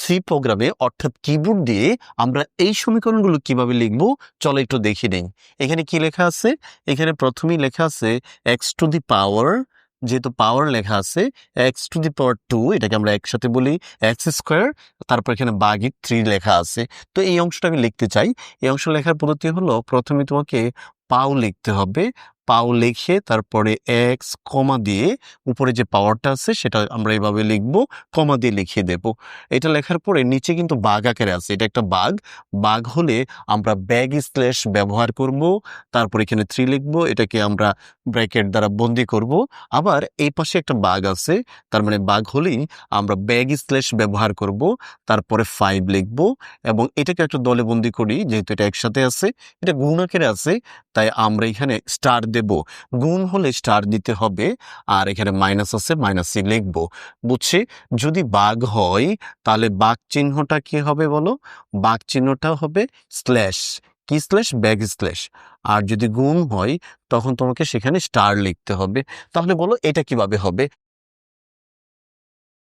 C প্রোগ্রামে অর্থাৎ keyboard দিয়ে আমরা এই সমীকরণগুলো কিভাবে লিখব চলো একটু দেখে নেই। এখানে কি লেখা আছে? এখানে প্রথমেই লেখা আছে এক্স টু দি পাওয়ার, যেহেতু পাওয়ার লেখা আছে এক্স টু দি পাওয়ার 2, এটাকে আমরা একসাথে বলি এক্স স্কোয়ার, তারপর এখানে ভাগিক 3 লেখা আছে। তো এই অংশটা আমি লিখতে চাই। এই অংশ লেখার পদ্ধতি হলো প্রথমে তোমাকে পাও লিখতে হবে। পাও লিখে তারপরে এক্স কমা দিয়ে উপরে যে পাওয়ারটা আছে সেটা আমরা এভাবে লিখবো, কমা দিয়ে লিখিয়ে দেব। এটা লেখার পরে নিচে কিন্তু বাঘ আকারে আছে, এটা একটা বাঘ। বাঘ হলে আমরা ব্যাক স্ল্যাশ ব্যবহার করব, তারপর এখানে 3 লিখবো, এটাকে আমরা ব্র্যাকেট দ্বারা বন্দি করব। আবার এই পাশে একটা বাঘ আছে, তার মানে বাঘ হলেই আমরা ব্যাক স্ল্যাশ ব্যবহার করব, তারপরে 5 লিখব এবং এটাকে একটা দলে বন্দি করি। যেহেতু এটা একসাথে আছে, এটা গুণ আকারে আছে, তাই আমরা এখানে স্টার দেব। গুণ হলে স্টার দিতে হবে, আর এখানে মাইনাস আছে, মাইনাসই লিখবো। বুঝছি? যদি বাঘ হয় তাহলে বাঘ চিহ্নটা কি হবে বলো? বাঘ চিহ্নটা হবে স্ল্যাশ। কি স্ল্যাশ? Back slash. আর যদি গুণ হয় তখন তোমাকে সেখানে স্টার লিখতে হবে। তাহলে বলো এটা কিভাবে হবে?